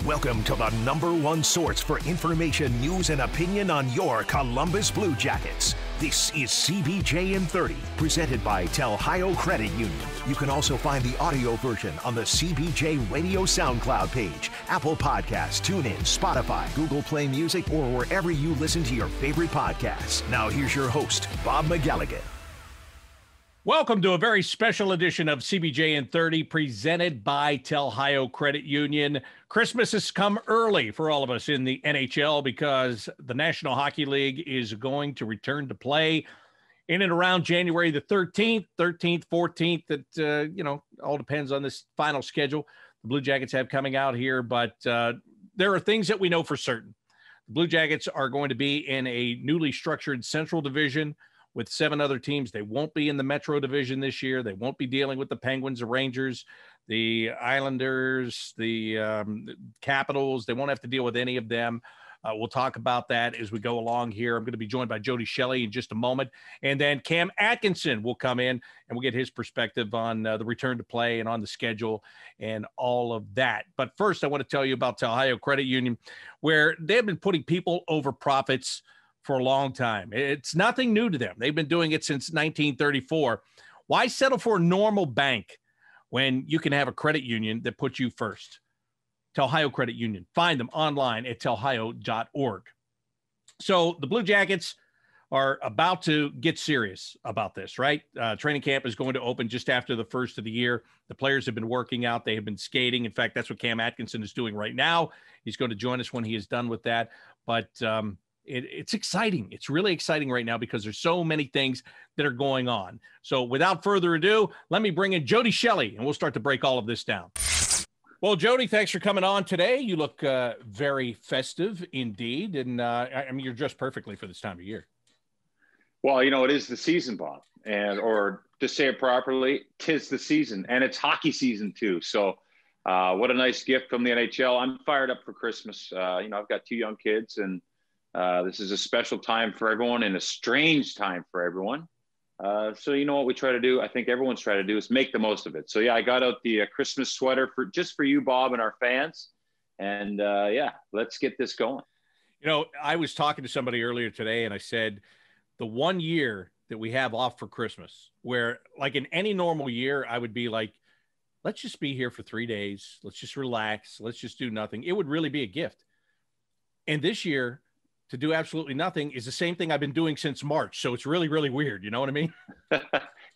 Welcome to the #1 source for information, news, and opinion on your Columbus Blue Jackets. This is CBJ in 30, presented by Telhio Credit Union. You can also find the audio version on the CBJ Radio SoundCloud page, Apple Podcasts, TuneIn, Spotify, Google Play Music, or wherever you listen to your favorite podcasts. Now here's your host, Bob McElligott. Welcome to a very special edition of CBJ in 30, presented by Telhio Credit Union. Christmas has come early for all of us in the NHL because the National Hockey League is going to return to play in and around January the 13th, 14th. That, all depends on this final schedule the Blue Jackets have coming out here. But there are things that we know for certain. The Blue Jackets are going to be in a newly structured Central Division with 7 other teams. They won't be in the Metro Division this year. They won't be dealing with the Penguins, the Rangers, the Islanders, the Capitals. They won't have to deal with any of them. We'll talk about that as we go along here. I'm going to be joined by Jody Shelley in just a moment. And then Cam Atkinson will come in and we'll get his perspective on the return to play and on the schedule and all of that. But first, I want to tell you about Telhio Credit Union, where they've been putting people over profits for a long time. It's nothing new to them. They've been doing it since 1934. Why settle for a normal bank when you can have a credit union that puts you first? Telhio Credit Union. Find them online at telhio.org. So the Blue Jackets are about to get serious about this, right? Training camp is going to open just after the first of the year. The players have been working out. They have been skating. In fact, that's what Cam Atkinson is doing right now. He's going to join us when he is done with that. But it's exciting. It's really exciting right now because there's so many things that are going on. So without further ado, let me bring in Jody Shelley, and we'll start to break all of this down. Well, Jody, thanks for coming on today. You look very festive indeed, and I mean, you're dressed perfectly for this time of year. Well, it is the season, Bob, or to say it properly, 'tis the season, and it's hockey season too. So what a nice gift from the NHL. I'm fired up for Christmas. I've got 2 young kids, and this is a special time for everyone and a strange time for everyone. So you know what we try to do? I think everyone's trying to do is make the most of it. So yeah, I got out the Christmas sweater for you, Bob, and our fans. And let's get this going. I was talking to somebody earlier today and I said, the 1 year that we have off for Christmas, where like in any normal year, I would be like, let's just be here for 3 days. Let's just relax. Let's just do nothing. It would really be a gift. And this year, to do absolutely nothing is the same thing I've been doing since March. So it's really, really weird. You know what I mean?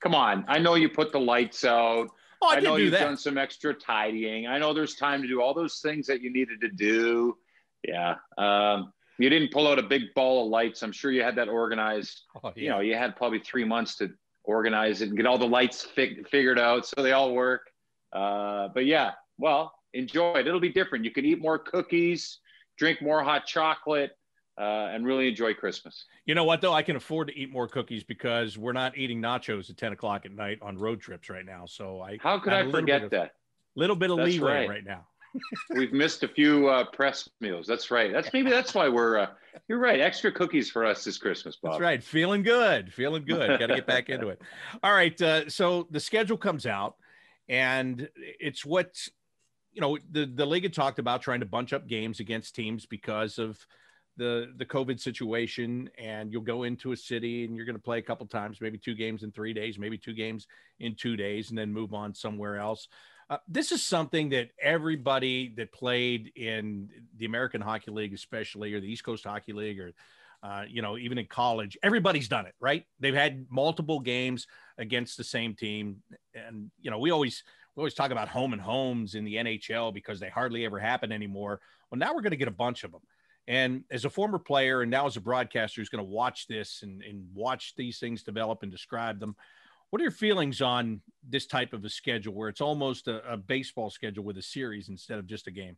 Come on. I know you put the lights out. Oh, I know you've done some extra tidying. I know there's time to do all those things that you needed to do. Yeah. You didn't pull out a big ball of lights. I'm sure you had that organized. Oh, yeah. You had probably 3 months to organize it and get all the lights figured out so they all work. But yeah, well, enjoy it. It'll be different. You can eat more cookies, drink more hot chocolate, and really enjoy Christmas. You know what, though? I can afford to eat more cookies because we're not eating nachos at 10 o'clock at night on road trips right now. So how could I forget that? Little bit of leeway right now. We've missed a few press meals. That's right. That's why we're, you're right. Extra cookies for us this Christmas, Bob. That's right. Feeling good. Got to get back into it. All right. So the schedule comes out and it's what, the league had talked about trying to bunch up games against teams because of the COVID situation, and you'll go into a city and you're going to play a couple times, maybe 2 games in 3 days, maybe 2 games in 2 days, and then move on somewhere else. This is something that everybody that played in the American Hockey League, especially, or the East Coast Hockey League, or, even in college, everybody's done it, right? They've had multiple games against the same team. And, we always talk about home and homes in the NHL because they hardly ever happen anymore. Well, now we're going to get a bunch of them. And as a former player and now as a broadcaster who's going to watch this and watch these things develop and describe them, what are your feelings on this type of a schedule where it's almost a baseball schedule with a series instead of just a game?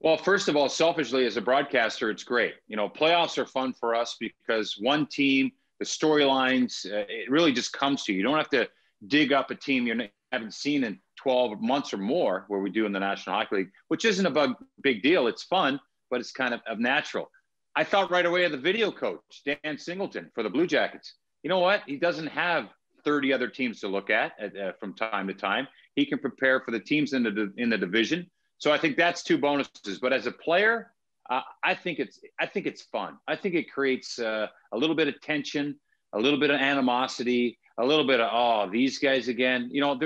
Well, first of all, selfishly as a broadcaster, it's great. Playoffs are fun for us because one team, the storylines, it really just comes to you. You don't have to dig up a team you haven't seen in 12 months or more, where we do in the National Hockey League, which isn't a big deal. It's fun, but it's kind of natural. I thought right away of the video coach, Dan Singleton, for the Blue Jackets. You know what? He doesn't have 30 other teams to look at from time to time. He can prepare for the teams in the division. So I think that's two bonuses. But as a player, I think it's fun. I think it creates a little bit of tension, a little bit of animosity, a little bit of, oh, these guys again. You know,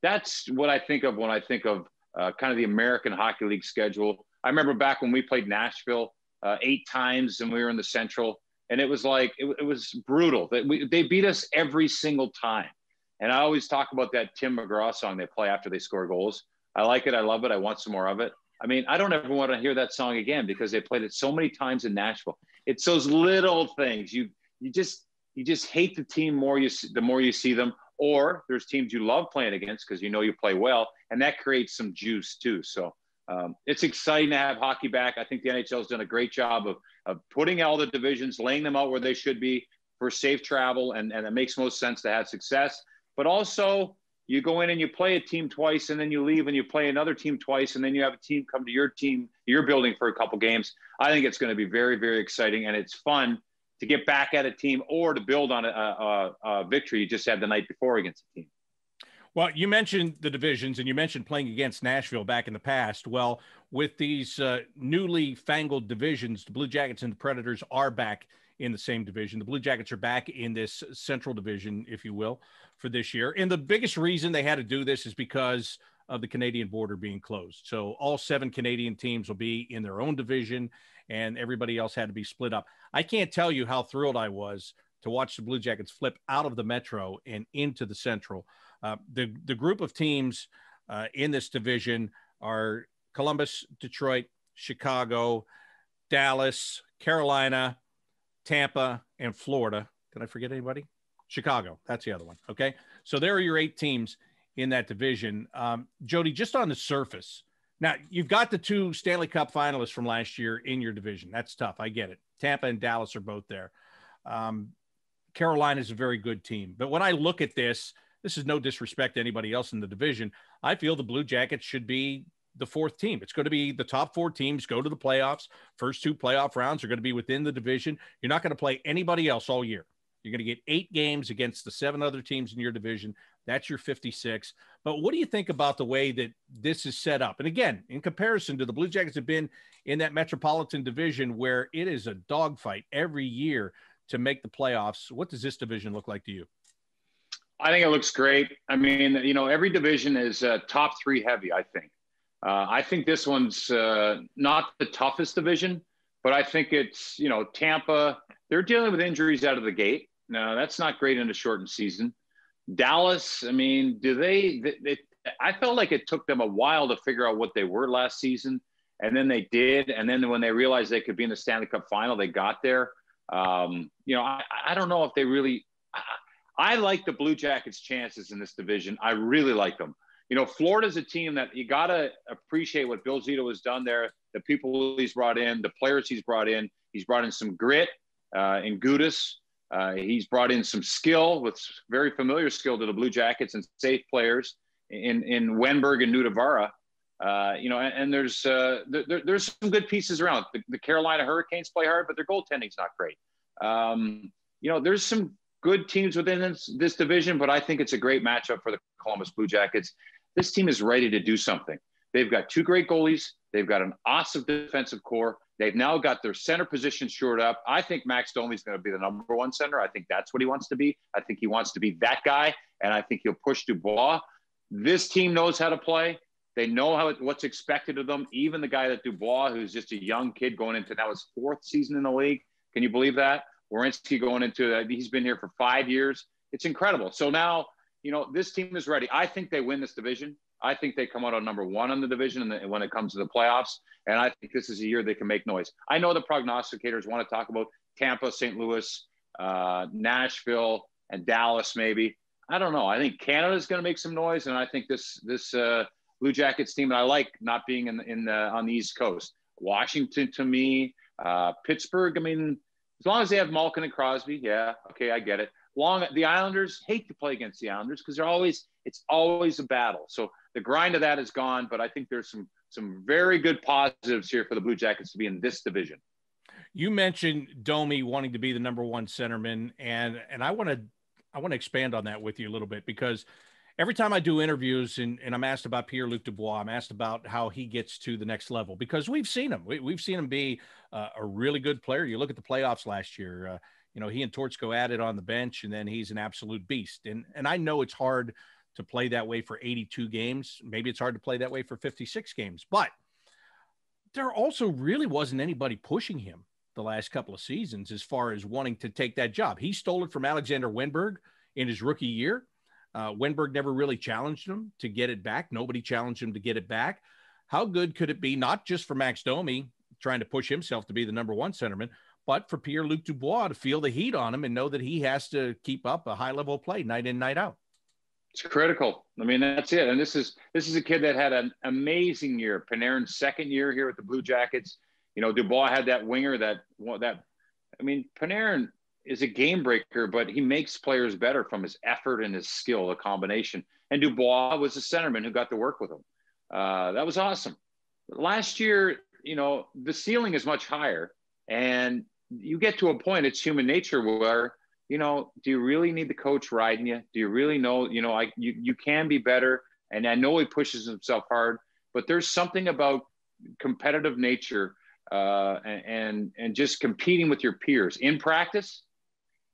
that's what I think of when I think of kind of the American Hockey League schedule. I remember back when we played Nashville 8 times and we were in the Central, and it was like, it was brutal. They beat us every single time. And I always talk about that Tim McGraw song they play after they score goals. I like it. I love it. I want some more of it. I mean, I don't ever want to hear that song again because they played it so many times in Nashville. It's those little things. You just hate the team the more you see them, or there's teams you love playing against because you know you play well, and that creates some juice too. So it's exciting to have hockey back. I think the NHL has done a great job of putting all the divisions, laying them out where they should be for safe travel, and it makes most sense to have success. But also, you go in and you play a team twice, and then you leave and you play another team twice, and then you have a team come to your team, your building for a couple games. I think it's going to be very, very exciting, and it's fun to get back at a team or to build on a victory you just had the night before against a team. Well, you mentioned the divisions, and you mentioned playing against Nashville back in the past. Well, with these newly fangled divisions, the Blue Jackets and the Predators are back in the same division. The Blue Jackets are back in this Central Division, if you will, for this year. And the biggest reason they had to do this is because of the Canadian border being closed. So all 7 Canadian teams will be in their own division, and everybody else had to be split up. I can't tell you how thrilled I was to watch the Blue Jackets flip out of the Metro and into the Central. The group of teams in this division are Columbus, Detroit, Chicago, Dallas, Carolina, Tampa, and Florida. Did I forget anybody? Chicago. That's the other one. Okay. So there are your 8 teams in that division. Jody, just on the surface, now you've got the 2 Stanley Cup finalists from last year in your division. That's tough. I get it. Tampa and Dallas are both there. Carolina is a very good team. But when I look at this is no disrespect to anybody else in the division. I feel the Blue Jackets should be the 4th team. It's going to be the top 4 teams go to the playoffs. First 2 playoff rounds are going to be within the division. You're not going to play anybody else all year. You're going to get 8 games against the 7 other teams in your division. That's your 56. But what do you think about the way that this is set up? And again, in comparison to the Blue Jackets have been in that Metropolitan Division where it is a dogfight every year to make the playoffs. What does this division look like to you? I think it looks great. I mean, you know, every division is top 3 heavy, I think. I think this one's not the toughest division, but I think it's, you know, Tampa, they're dealing with injuries out of the gate. No, that's not great in a shortened season. Dallas, I mean, I felt like it took them a while to figure out what they were last season, and then they did. And then when they realized they could be in the Stanley Cup final, they got there. You know, I don't know if they really I like the Blue Jackets' chances in this division. I really like them. You know, Florida's a team that you got to appreciate what Bill Zito has done there, the people he's brought in, the players he's brought in. He's brought in some grit in Gudas. He's brought in some skill, with very familiar skill to the Blue Jackets, and safe players in Wenberg and Nudavara. You know, and there's some good pieces around. The Carolina Hurricanes play hard, but their goaltending's not great. You know, there's some good teams within this division, but I think it's a great matchup for the Columbus Blue Jackets. This team is ready to do something. They've got 2 great goalies. They've got an awesome defensive core. They've now got their center position shored up. I think Max Domi is going to be the number 1 center. I think that's what he wants to be. I think he wants to be that guy, and I think he'll push Dubois. This team knows how to play. They know what's expected of them. Even the guy that Dubois, who's just a young kid going into now his 4th season in the league. Can you believe that? Werenski going into that. He's been here for 5 years. It's incredible. So now, you know, this team is ready. I think they win this division. I think they come out on number 1 in the division when it comes to the playoffs. And I think this is a year they can make noise. I know the prognosticators want to talk about Tampa, St. Louis, Nashville, and Dallas maybe. I don't know. I think Canada's going to make some noise. And I think this Blue Jackets team, and I like not being on the East Coast. Washington, to me, Pittsburgh, I mean, as long as they have Malkin and Crosby, yeah, okay, I get it. The Islanders, hate to play against the Islanders because it's always a battle. So the grind of that is gone, but I think there's some very good positives here for the Blue Jackets to be in this division. You mentioned Domi wanting to be the number 1 centerman, and I want to expand on that with you a little bit, because every time I do interviews and I'm asked about PierreLuc Dubois, I'm asked about how he gets to the next level, because we've seen him. We've seen him be a really good player. You look at the playoffs last year, he and Torts go at it on the bench, and then he's an absolute beast. And I know it's hard to play that way for 82 games. Maybe it's hard to play that way for 56 games, but there also really wasn't anybody pushing him the last couple of seasons as far as wanting to take that job. He stole it from Alexander Wennberg in his rookie year. Wennberg never really challenged him to get it back. Nobody challenged him to get it back. How good could it be, not just for Max Domi trying to push himself to be the number one centerman, but for PierreLuc Dubois to feel the heat on him and know that he has to keep up a high level of play night in, night out? It's critical. I mean, that's it. And this is a kid that had an amazing year. Panarin's second year here with the Blue Jackets. Dubois had that winger Panarin is a game breaker, but he makes players better from his effort and his skill, the combination. And Dubois was a centerman who got to work with him. That was awesome. Last year, the ceiling is much higher, and you get to a point, it's human nature where, do you really need the coach riding you? Do you really know, you can be better. And I know he pushes himself hard, but there's something about competitive nature and just competing with your peers in practice,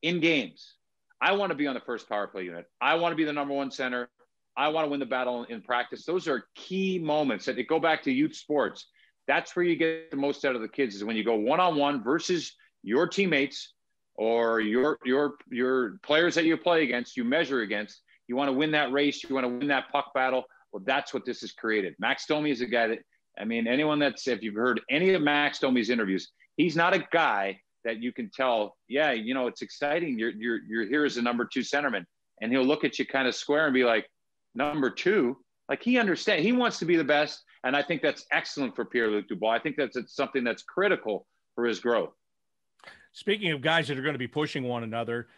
in games. I want to be on the first power play unit. I want to be the number one center. I want to win the battle in practice. Those are key moments that go back to youth sports. That's where you get the most out of the kids, is when you go one-on-one versus your teammates or your players that you play against, you measure against. You want to win that race. You want to win that puck battle. Well, that's what this has created. Max Domi is a guy that, if you've heard any of Max Domi's interviews, he's not a guy that you can tell, it's exciting. You're here as a number two centerman. And he'll look at you kind of square and be like, number two? Like, he understands. He wants to be the best. And I think that's excellent for PierreLuc Dubois. I think it's something that's critical for his growth. Speaking of guys that are going to be pushing one another,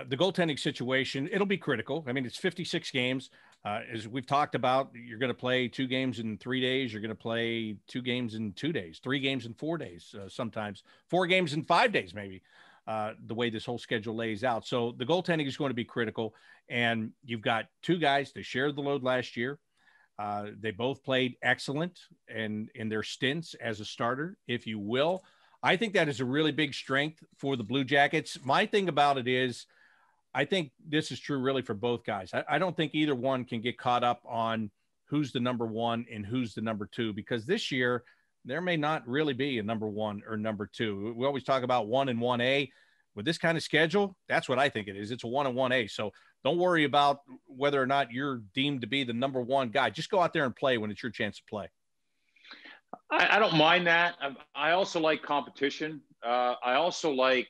the goaltending situation, it'll be critical. I mean, it's 56 games. As we've talked about, you're going to play 2 games in 3 days. You're going to play 2 games in 2 days, 3 games in 4 days, sometimes 4 games in 5 days, maybe, the way this whole schedule lays out. So the goaltending is going to be critical. And you've got 2 guys that shared the load last year. They both played excellent in their stints as a starter, if you will. I think that is a really big strength for the Blue Jackets. My thing about it is, I think this is true really for both guys. I don't think either one can get caught up on who's the number one and who's the number two, because this year there may not really be a number one or number two. We always talk about 1 and 1A. With this kind of schedule, that's what I think it is. It's a 1 and 1A. So don't worry about whether or not you're deemed to be the number one guy. Just go out there and play when it's your chance to play. I don't mind that. I also like competition. I also like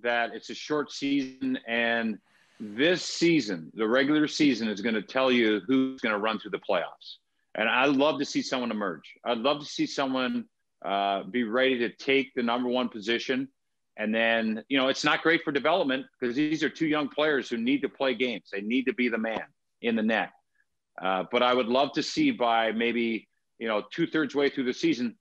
that it's a short season, and this season, the regular season, is going to tell you who's going to run through the playoffs. And I'd love to see someone emerge. I'd love to see someone be ready to take the number one position. And then, it's not great for development, because these are 2 young players who need to play games. They need to be the man in the net. But I would love to see by maybe, 2/3 way through the season,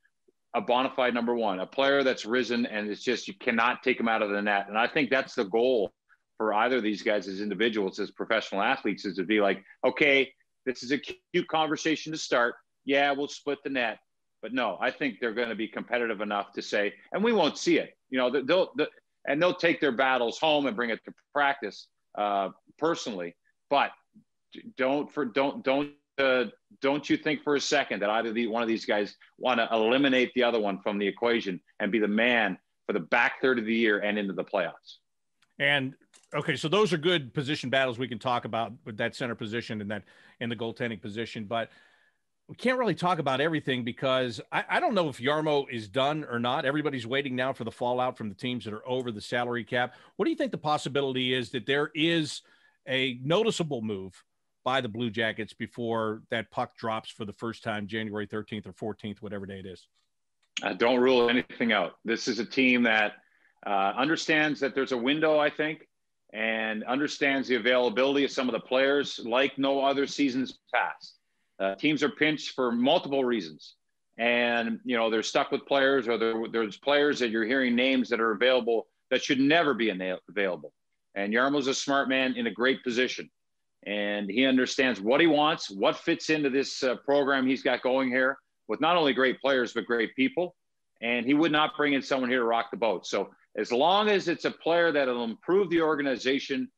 a bona fide number one, a player that's risen, and it's just, you cannot take him out of the net. And I think that's the goal for either of these guys as individuals, as professional athletes, is to be like, okay, this is a cute conversation to start. Yeah, we'll split the net. But no, I think they're going to be competitive enough to say, and we won't see it, they'll take their battles home and bring it to practice personally. But don't you think for a second that either one of these guys want to eliminate the other one from the equation and be the man for the back third of the year and into the playoffs. And okay, so those are good position battles we can talk about with that center position and that in the goaltending position, but we can't really talk about everything, because I don't know if Jarmo is done or not. Everybody's waiting now for the fallout from the teams that are over the salary cap. What do you think the possibility is that there is a noticeable move by the Blue Jackets before that puck drops for the first time, January 13th or 14th, whatever day it is? Don't rule anything out. This is a team that understands that there's a window, I think, and understands the availability of some of the players like no other seasons past. Teams are pinched for multiple reasons, and they're stuck with players, or there's players that you're hearing names that are available that should never be available. And Jarmo's a smart man in a great position. and he understands what he wants, what fits into this program he's got going here with not only great players, but great people. And he would not bring in someone here to rock the boat. So as long as it's a player that will improve the organization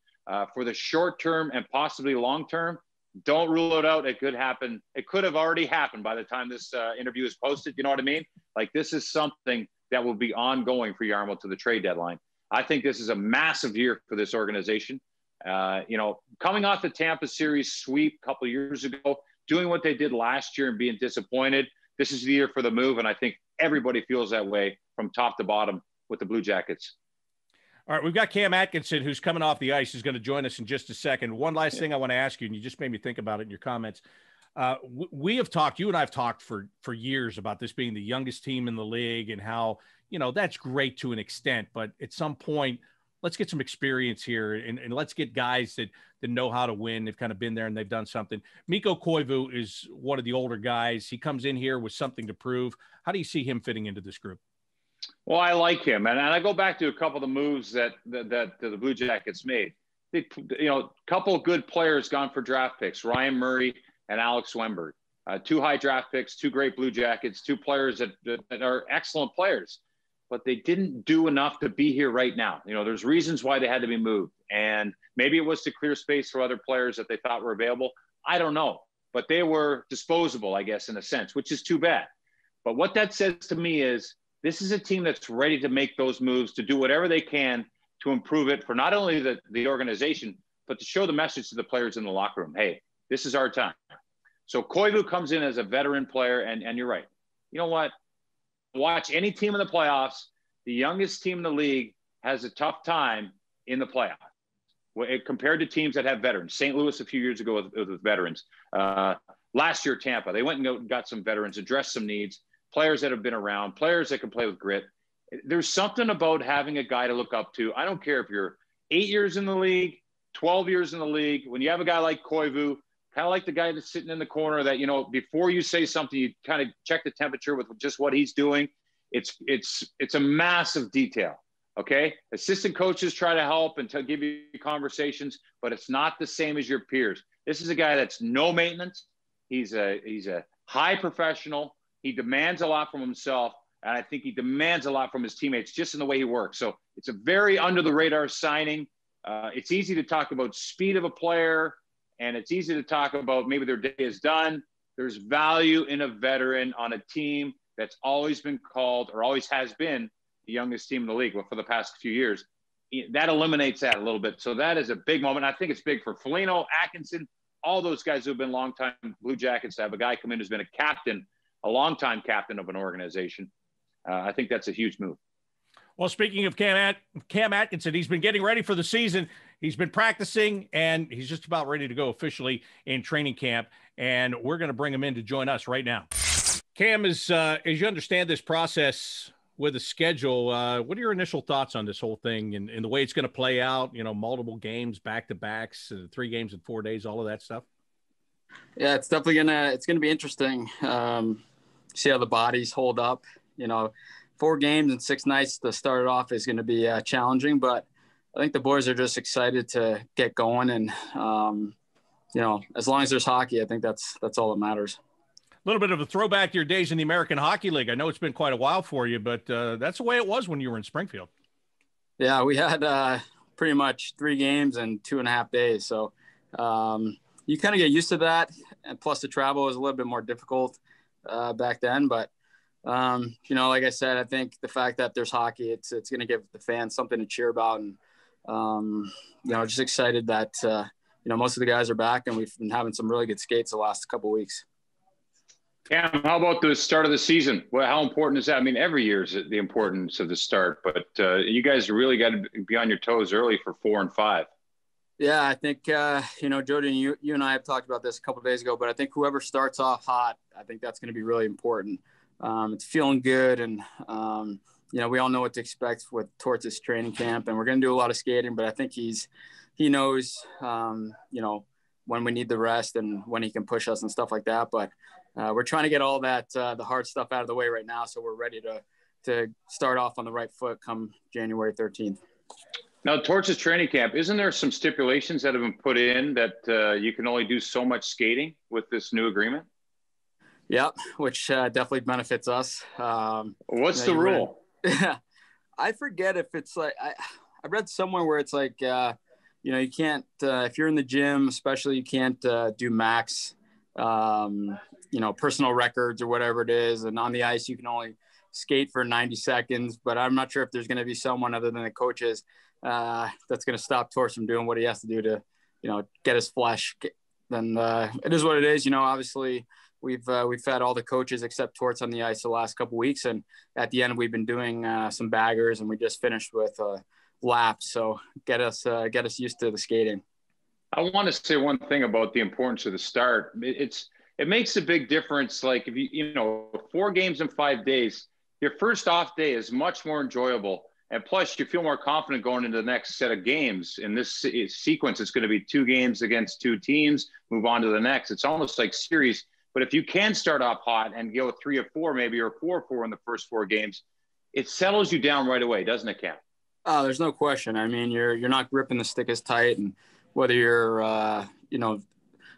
for the short term and possibly long term, don't rule it out. It could happen. It could have already happened by the time this interview is posted. You know what I mean? Like, this is something that will be ongoing for Jarmo to the trade deadline. I think this is a massive year for this organization. Coming off the Tampa series sweep a couple of years ago, doing what they did last year and being disappointed, this is the year for the move. And I think everybody feels that way from top to bottom with the Blue Jackets. All right, we've got Cam Atkinson, who's coming off the ice, who's going to join us in just a second. One last thing I want to ask you, and you just made me think about it in your comments. We have talked, you and I have talked for years about this being the youngest team in the league and how, that's great to an extent. But at some point, let's get some experience here and let's get guys that know how to win. They've kind of been there and they've done something. Mikko Koivu is one of the older guys. He comes in here with something to prove. How do you see him fitting into this group? Well, I like him. And I go back to a couple of the moves that the Blue Jackets made. A couple of good players gone for draft picks, Ryan Murray and Alex Wemberg. 2 high draft picks, 2 great Blue Jackets, 2 players that are excellent players. But they didn't do enough to be here right now. There's reasons why they had to be moved. And maybe it was to clear space for other players that they thought were available. I don't know. But they were disposable, I guess, in a sense, which is too bad. But what that says to me is this is a team that's ready to make those moves, to do whatever they can to improve it for not only the organization, but to show the message to the players in the locker room. Hey, this is our time. So Koivu comes in as a veteran player, and you're right. You know what? Watch any team in the playoffs. The youngest team in the league has a tough time in the playoffs compared to teams that have veterans. St. Louis a few years ago with veterans. Last year, Tampa, they went and got some veterans, addressed some needs, players that have been around, players that can play with grit. There's something about having a guy to look up to. I don't care if you're 8 years in the league, 12 years in the league. When you have a guy like Koivu, kind of like the guy that's sitting in the corner that, before you say something, you kind of check the temperature with just what he's doing. It's a massive detail. Okay. Assistant coaches try to help and to give you conversations, but it's not the same as your peers. This is a guy that's no maintenance. He's a high professional. He demands a lot from himself. And I think he demands a lot from his teammates just in the way he works. So it's a very under the radar signing. It's easy to talk about speed of a player, and it's easy to talk about maybe their day is done. There's value in a veteran on a team that's always been called, or always has been, the youngest team in the league for the past few years. That eliminates that a little bit. So that is a big moment. I think it's big for Foligno, Atkinson, all those guys who have been longtime Blue Jackets to have a guy come in who's been a captain, a longtime captain of an organization. I think that's a huge move. Well, speaking of Cam Atkinson, he's been getting ready for the season. He's been practicing, and he's just about ready to go officially in training camp. And we're going to bring him in to join us right now. Cam, as you understand this process with the schedule, what are your initial thoughts on this whole thing and the way it's going to play out? Multiple games, back-to-backs, 3 games in 4 days, all of that stuff. Yeah, it's definitely gonna be interesting. See how the bodies hold up. 4 games and 6 nights to start it off is going to be challenging, but I think the boys are just excited to get going. And, as long as there's hockey, I think that's all that matters. A little bit of a throwback to your days in the American Hockey League. I know it's been quite a while for you, but that's the way it was when you were in Springfield. Yeah, we had pretty much 3 games in 2.5 days. So you kind of get used to that. And plus the travel was a little bit more difficult back then. But, like I said, I think the fact that there's hockey, it's going to give the fans something to cheer about. And, just excited that, most of the guys are back and we've been having some really good skates the last couple of weeks. Cam, how about the start of the season? Well, how important is that? I mean, every year is the importance of the start, but you guys really got to be on your toes early for 4 and 5. Yeah, I think, Jody, and you and I have talked about this a couple of days ago, but I think whoever starts off hot, I think that's going to be really important. It's feeling good. And, we all know what to expect towards this training camp, and we're going to do a lot of skating, but I think he knows, when we need the rest and when he can push us and stuff like that. But we're trying to get all that, the hard stuff out of the way right now. So we're ready to start off on the right foot come January 13th. Now, Torch's training camp, isn't there some stipulations that have been put in that you can only do so much skating with this new agreement? Yep, which definitely benefits us. What's the rule? I forget if it's like I read somewhere where it's like you can't if you're in the gym, especially, you can't do max personal records or whatever it is, and on the ice you can only skate for 90 seconds. But I'm not sure if there's going to be someone other than the coaches that's going to stop Torch from doing what he has to do to get his flesh. Then it is what it is. Obviously we've had all the coaches except Torts on the ice the last couple of weeks, and at the end we've been doing some baggers, and we just finished with laps. So get us used to the skating. I want to say one thing about the importance of the start. It makes a big difference. Like if you 4 games in 5 days, your first off day is much more enjoyable, and plus you feel more confident going into the next set of games. In this sequence, it's going to be 2 games against 2 teams, move on to the next. It's almost like series. But if you can start off hot and go 3 or 4 maybe, or 4-4 in the first 4 games, it settles you down right away, doesn't it, Cam? Oh, there's no question. I mean, you're not gripping the stick as tight, and whether you're,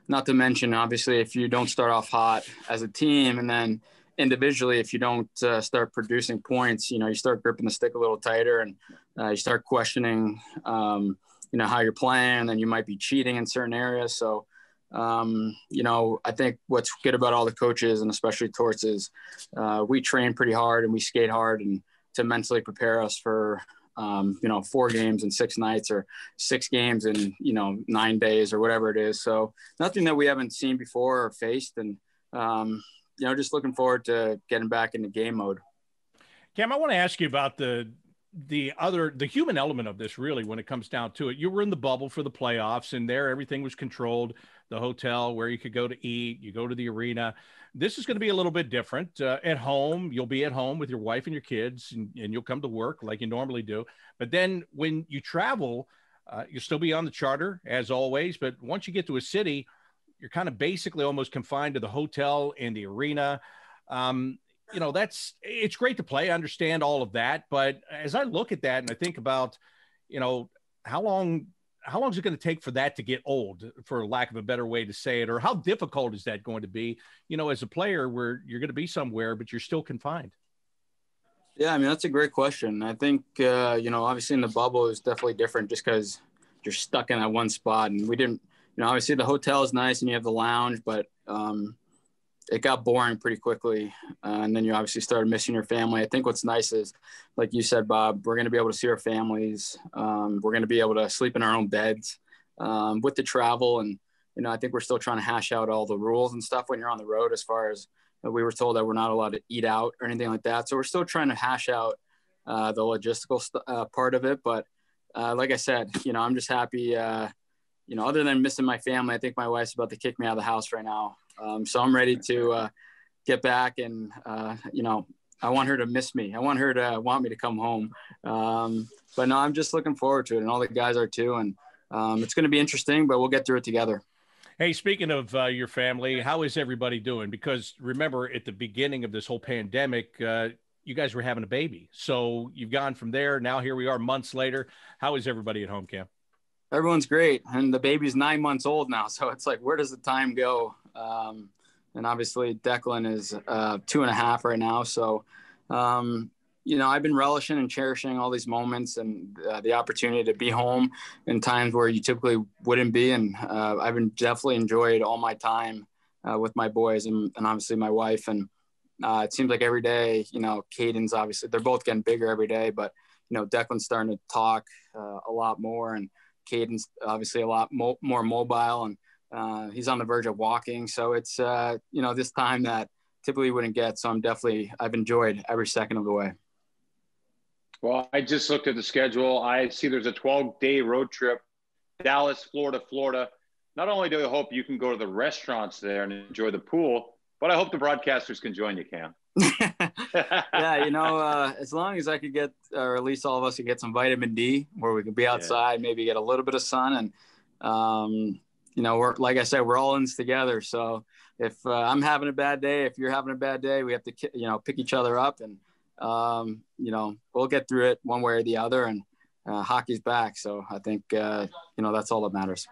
not to mention, obviously, if you don't start off hot as a team, and then individually, if you don't start producing points, you start gripping the stick a little tighter, and you start questioning, how you're playing, and then you might be cheating in certain areas. So, I think what's good about all the coaches, and especially Torts, is we train pretty hard and we skate hard, and to mentally prepare us for 4 games in 6 nights, or 6 games in 9 days, or whatever it is. So nothing that we haven't seen before or faced, and just looking forward to getting back into game mode. Cam, I want to ask you about the human element of this, really, when it comes down to it. You were in the bubble for the playoffs, and there everything was controlled. The hotel where you could go to eat, you go to the arena. This is going to be a little bit different. At home, you'll be at home with your wife and your kids, and you'll come to work like you normally do. But then when you travel, you'll still be on the charter as always. But once you get to a city, you're kind of basically almost confined to the hotel and the arena. It's great to play. I understand all of that. But as I look at that and I think about, how long is it going to take for that to get old, for lack of a better way to say it? Or how difficult is that going to be, as a player, where you're going to be somewhere, but you're still confined? Yeah, I mean, that's a great question. I think, obviously in the bubble is definitely different just because you're stuck in that one spot. And we didn't, obviously the hotel is nice and you have the lounge, but it got boring pretty quickly. And then you obviously started missing your family. I think what's nice is, like you said, Bob, we're going to be able to see our families. We're going to be able to sleep in our own beds with the travel. And, I think we're still trying to hash out all the rules and stuff when you're on the road, as far as we were told that we're not allowed to eat out or anything like that. So we're still trying to hash out the logistical part of it. But like I said, I'm just happy, other than missing my family. I think my wife's about to kick me out of the house right now. So I'm ready to get back, and, I want her to miss me. I want her to want me to come home. But no, I'm just looking forward to it, and all the guys are too. And it's going to be interesting, but we'll get through it together. Hey, speaking of your family, how is everybody doing? Because remember, at the beginning of this whole pandemic, you guys were having a baby. So you've gone from there. Now here we are months later. How is everybody at home, Cam? Everyone's great. And the baby's 9 months old now. So it's like, where does the time go? And obviously Declan is 2.5 right now. So, I've been relishing and cherishing all these moments, and the opportunity to be home in times where you typically wouldn't be. And I've definitely enjoyed all my time with my boys and obviously my wife. And it seems like every day, Caden's obviously, they're both getting bigger every day, but, Declan's starting to talk a lot more, and Caden's obviously a lot more mobile, and he's on the verge of walking. So it's, this time that typically wouldn't get. So I've enjoyed every second of the way. Well, I just looked at the schedule. I see there's a 12-day road trip, Dallas, Florida. Not only do I hope you can go to the restaurants there and enjoy the pool, but I hope the broadcasters can join you, Cam. Yeah, as long as I could get, or at least all of us could get some vitamin D, where we could be outside, maybe get a little bit of sun. And, we're, like I said, we're all in this together. So if I'm having a bad day, if you're having a bad day, we have to, pick each other up, and, we'll get through it one way or the other. And hockey's back. So I think, that's all that matters.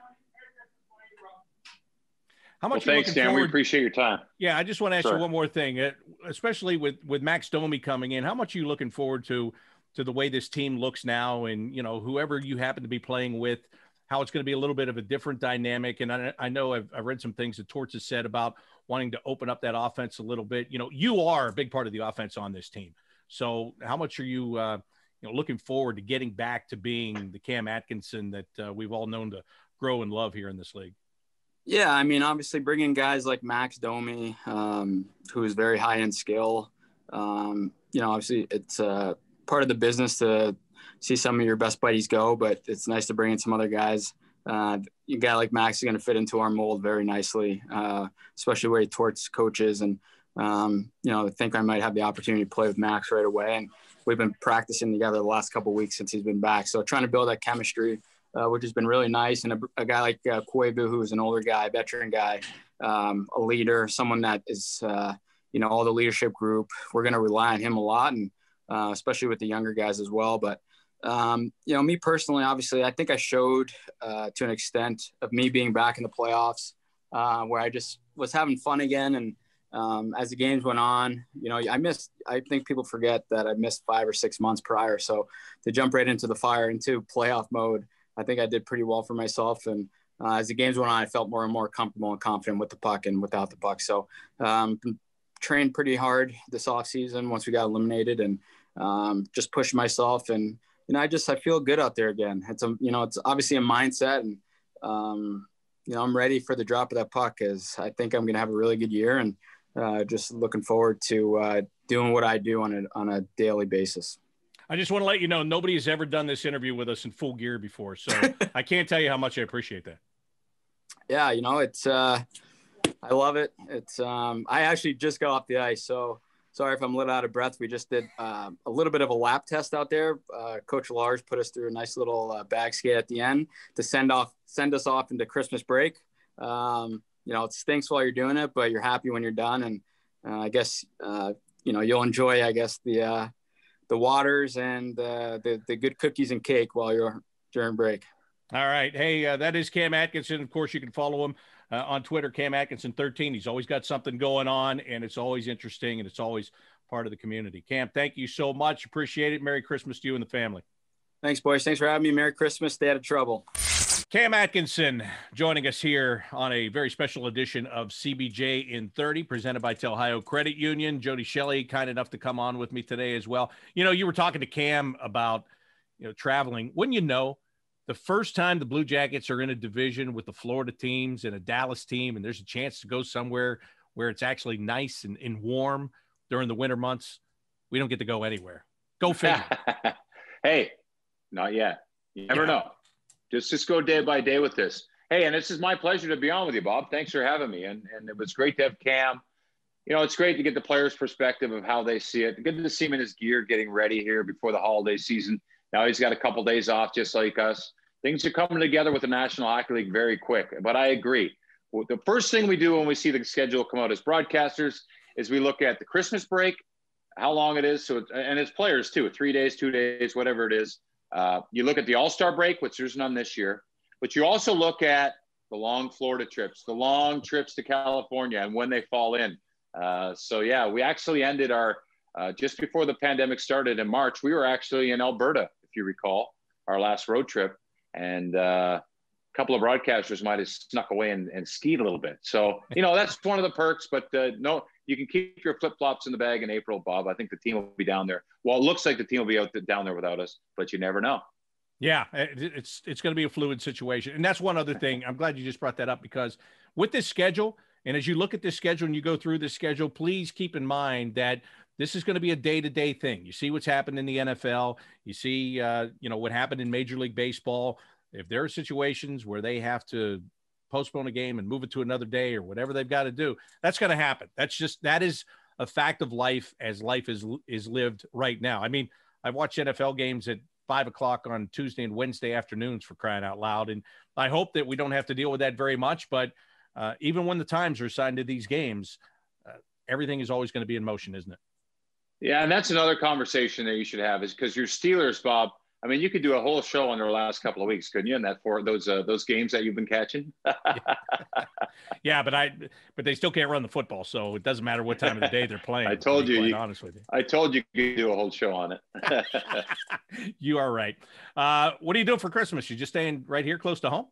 How much well, thanks, Dan. Forward? We appreciate your time. Yeah, I just want to ask you one more thing, especially with Max Domi coming in. How much are you looking forward to the way this team looks now, and whoever you happen to be playing with, how it's going to be a little bit of a different dynamic? And I know I've read some things that Torts has said about wanting to open up that offense a little bit. You are a big part of the offense on this team. So how much are you looking forward to getting back to being the Cam Atkinson that we've all known to grow and love here in this league? Yeah, I mean, obviously bringing guys like Max Domi, who is very high in skill, obviously it's part of the business to see some of your best buddies go, but it's nice to bring in some other guys. A guy like Max is going to fit into our mold very nicely, especially where he Torts coaches. And, I think I might have the opportunity to play with Max right away. And we've been practicing together the last couple of weeks since he's been back. So trying to build that chemistry, which has been really nice. And a guy like Koivu, who is an older guy, veteran guy, a leader, someone that is, all the leadership group, we're going to rely on him a lot, and especially with the younger guys as well. But, me personally, obviously, I think I showed to an extent of me being back in the playoffs where I just was having fun again. And as the games went on, I think people forget that I missed 5 or 6 months prior. So to jump right into the fire, into playoff mode, I think I did pretty well for myself. And as the games went on, I felt more and more comfortable and confident with the puck and without the puck. So trained pretty hard this offseason once we got eliminated, and just pushed myself. And, I feel good out there again. It's it's obviously a mindset, and, I'm ready for the drop of that puck, as I think I'm going to have a really good year, and just looking forward to doing what I do on a daily basis. I just want to let you know, nobody has ever done this interview with us in full gear before. So I can't tell you how much I appreciate that. Yeah. It's, I love it. It's, I actually just got off the ice, so sorry if I'm a little out of breath. We just did a little bit of a lap test out there. Coach Lars put us through a nice little bag skate at the end to send us off into Christmas break. It stinks while you're doing it, but you're happy when you're done. And I guess, you'll enjoy, I guess, the waters and the good cookies and cake while you're during break. All right. Hey, that is Cam Atkinson. Of course, you can follow him on Twitter, Cam Atkinson 13. He's always got something going on, and it's always interesting, and it's always part of the community. Cam, thank you so much. Appreciate it. Merry Christmas to you and the family. Thanks, boys. Thanks for having me. Merry Christmas. Stay out of trouble. Cam Atkinson joining us here on a very special edition of CBJ in 30, presented by Telhio Credit Union. Jody Shelley, kind enough to come on with me today as well. You were talking to Cam about, traveling. Wouldn't you know, the first time the Blue Jackets are in a division with the Florida teams and a Dallas team, and there's a chance to go somewhere where it's actually nice and warm during the winter months, we don't get to go anywhere. Go figure. Hey, not yet. You never know. Just go day by day with this. Hey, and this is my pleasure to be on with you, Bob. Thanks for having me. And it was great to have Cam. It's great to get the players' perspective of how they see it. Good to see him in his gear getting ready here before the holiday season. Now he's got a couple days off just like us. Things are coming together with the National Hockey League very quick. But I agree. The first thing we do when we see the schedule come out as broadcasters is we look at the Christmas break, how long it is. And it's players too, 3 days, 2 days, whatever it is. You look at the All-Star break, which there's none this year, but you also look at the long Florida trips, the long trips to California, and when they fall in. We actually ended our, just before the pandemic started in March, we were actually in Alberta, if you recall, our last road trip. And a couple of broadcasters might have snuck away and skied a little bit. So, that's one of the perks, but no, you can keep your flip-flops in the bag in April, Bob. I think the team will be down there. Well, it looks like the team will be down there without us, but you never know. Yeah, it's going to be a fluid situation. And that's one other thing. I'm glad you just brought that up, because with this schedule, and as you look at this schedule and you go through this schedule, please keep in mind that this is going to be a day-to-day thing. You see what's happened in the NFL. You see, what happened in Major League Baseball. If there are situations where they have to postpone a game and move it to another day or whatever they've got to do, that's going to happen. That is a fact of life as life is lived right now. I mean, I've watched NFL games at 5 o'clock on Tuesday and Wednesday afternoons, for crying out loud. And I hope that we don't have to deal with that very much. But even when the times are assigned to these games, everything is always going to be in motion, isn't it? Yeah, and that's another conversation that you should have, is because your Steelers, Bob, I mean, you could do a whole show on their last couple of weeks, couldn't you? And that for those games that you've been catching. Yeah, but they still can't run the football, so it doesn't matter what time of the day they're playing. I told you, quite honest with you. I told you could do a whole show on it. You are right. What are you doing for Christmas? You just staying right here close to home?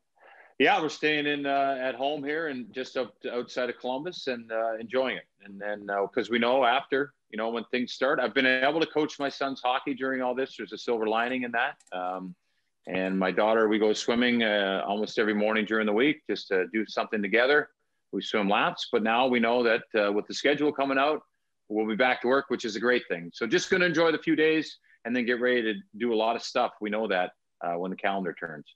Yeah, we're staying in at home here and just outside of Columbus and enjoying it. And then because we know after, when things start, I've been able to coach my son's hockey during all this. There's a silver lining in that. And my daughter, we go swimming almost every morning during the week just to do something together. We swim laps, but now we know that with the schedule coming out, we'll be back to work, which is a great thing. So just going to enjoy the few days and then get ready to do a lot of stuff. We know that when the calendar turns.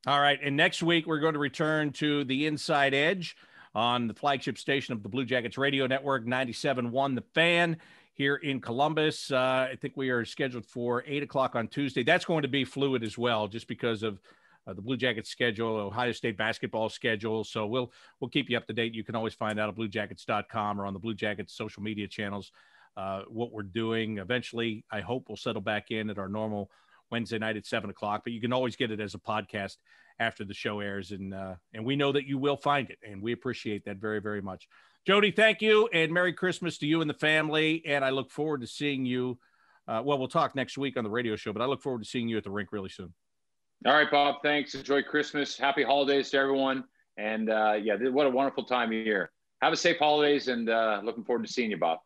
All right. And next week, we're going to return to the Inside Edge on the flagship station of the Blue Jackets radio network, 97.1 The Fan here in Columbus. I think we are scheduled for 8 o'clock on Tuesday. That's going to be fluid as well, just because of the Blue Jackets schedule, Ohio State basketball schedule. So we'll keep you up to date. You can always find out at bluejackets.com or on the Blue Jackets social media channels what we're doing. Eventually, I hope we'll settle back in at our normal Wednesday night at 7 o'clock, but you can always get it as a podcast after the show airs. And we know that you will find it, and we appreciate that very, very much. Jody, thank you, and Merry Christmas to you and the family. And I look forward to seeing you. We'll talk next week on the radio show, but I look forward to seeing you at the rink really soon. All right, Bob. Thanks. Enjoy Christmas. Happy holidays to everyone. And what a wonderful time of year. Have a safe holidays, and looking forward to seeing you, Bob.